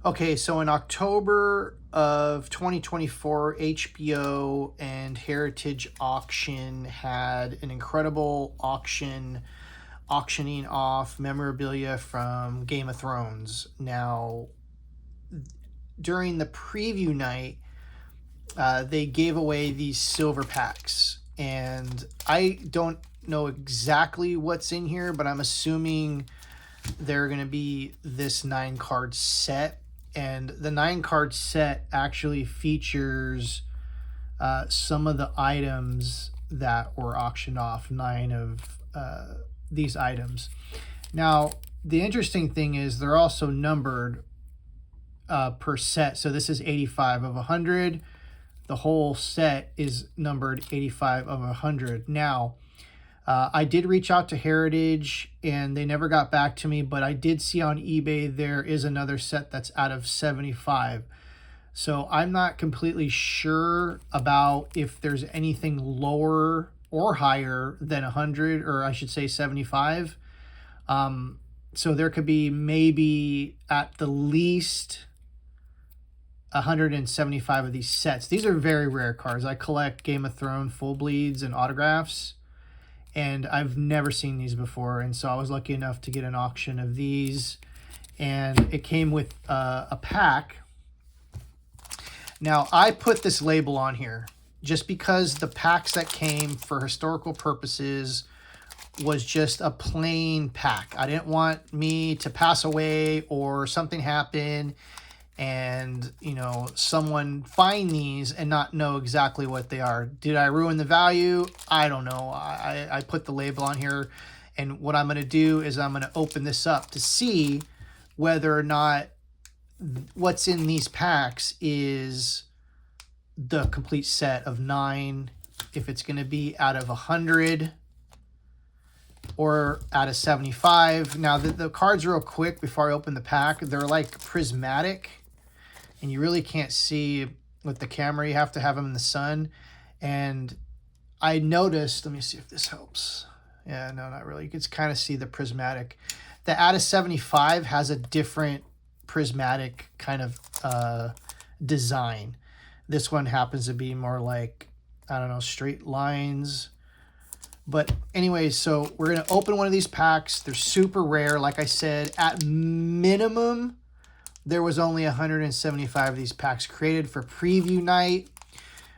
Okay, so in October of 2024, HBO and Heritage Auction had an incredible auctioning off memorabilia from Game of Thrones. Now, during the preview night, they gave away these silver packs, and I don't know exactly what's in here, but I'm assuming they're going to be this 9 card set. And the 9 card set actually features some of the items that were auctioned off, 9 of these items. Now, the interesting thing is they're also numbered per set. So this is 85 of 100. The whole set is numbered 85 of 100. Now, I did reach out to Heritage and they never got back to me, but I did see on eBay there is another set that's out of 75. So I'm not completely sure about if there's anything lower or higher than 100, or I should say 75. So there could be maybe at the least 175 of these sets. These are very rare cards. I collect Game of Thrones full bleeds and autographs, and I've never seen these before. And so I was lucky enough to get an auction of these, and it came with a pack. Now, I put this label on here just because the packs that came for historical purposes was just a plain pack. I didn't want me to pass away or something happen and, you know, someone find these and not know exactly what they are. Did I ruin the value? I don't know. I put the label on here, and what I'm going to do is I'm going to open this up to see whether or not what's in these packs is the complete set of 9, if it's going to be out of 100 or out of 75. Now, the cards real quick before I open the pack, they're like prismatic, and you really can't see with the camera. You have to have them in the sun. And I noticed, let me see if this helps. Yeah, no, not really. You can kind of see the prismatic. The out of 75 has a different prismatic kind of design. This one happens to be more like, I don't know, straight lines. But anyway, so we're going to open one of these packs. They're super rare. Like I said, at minimum, there was only 175 of these packs created for preview night,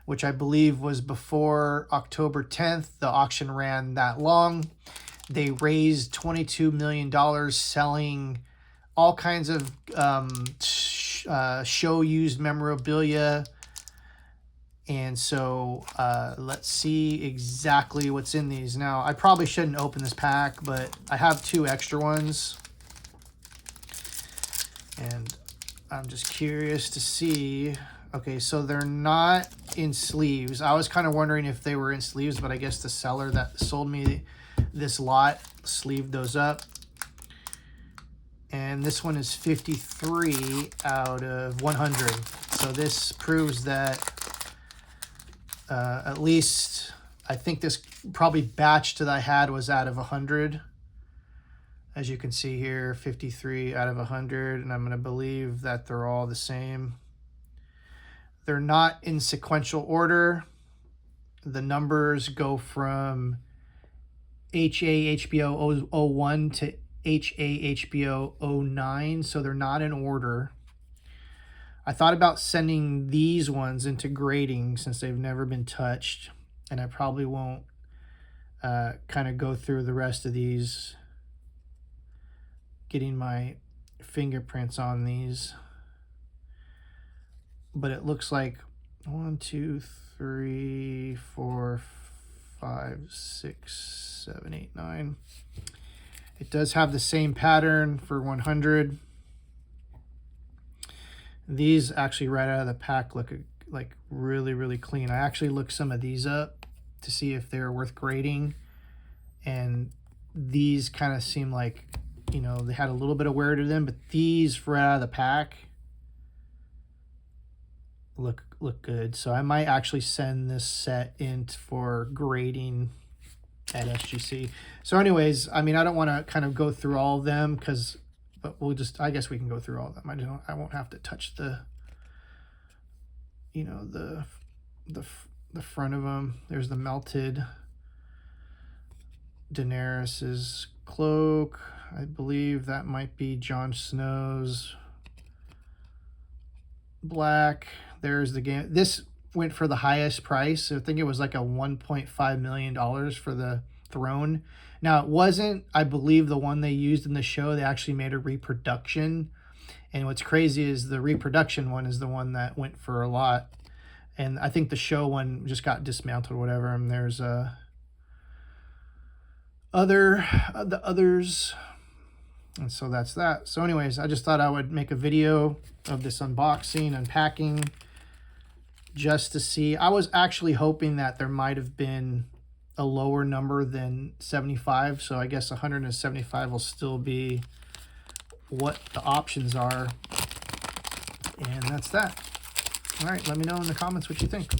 which I believe was before October 10th. The auction ran that long. They raised $22 million selling all kinds of show-used memorabilia. And so let's see exactly what's in these. Now, I probably shouldn't open this pack, but I have 2 extra ones. And I'm just curious to see. Okay, so they're not in sleeves. I was kind of wondering if they were in sleeves, but I guess the seller that sold me this lot sleeved those up. And this one is 53 out of 100. So this proves that at least, I think this probably batch that I had was out of 100. As you can see here, 53 out of 100, and I'm going to believe that they're all the same. They're not in sequential order. The numbers go from HBO 01 to HBO 09, so they're not in order. I thought about sending these ones into grading since they've never been touched, and I probably won't kind of go through the rest of these, getting my fingerprints on these. But it looks like 1, 2, 3, 4, 5, 6, 7, 8, 9. It does have the same pattern for 100. These actually right out of the pack look like really, really clean. I actually looked some of these up to see if they're worth grading, and these kind of seem like, you know, they had a little bit of wear to them, but these right out of the pack look good. So I might actually send this set in for grading at SGC. So anyways, I mean, I don't want to kind of go through all of them because but we'll just, I guess we can go through all of them. I won't have to touch the, you know, the front of them. There's the melted Daenerys's cloak. I believe that might be Jon Snow's black. There's the game. This went for the highest price. I think it was like a $1.5 million for the throne. Now, it wasn't, I believe, the one they used in the show. They actually made a reproduction. And what's crazy is the reproduction one is the one that went for a lot. And I think the show one just got dismantled or whatever. And there's the others. And so that's that. So anyways, I just thought I would make a video of this unboxing, unpacking, just to see. I was actually hoping that there might have been a lower number than 75. So I guess 175 will still be what the options are. And that's that. All right, let me know in the comments what you think.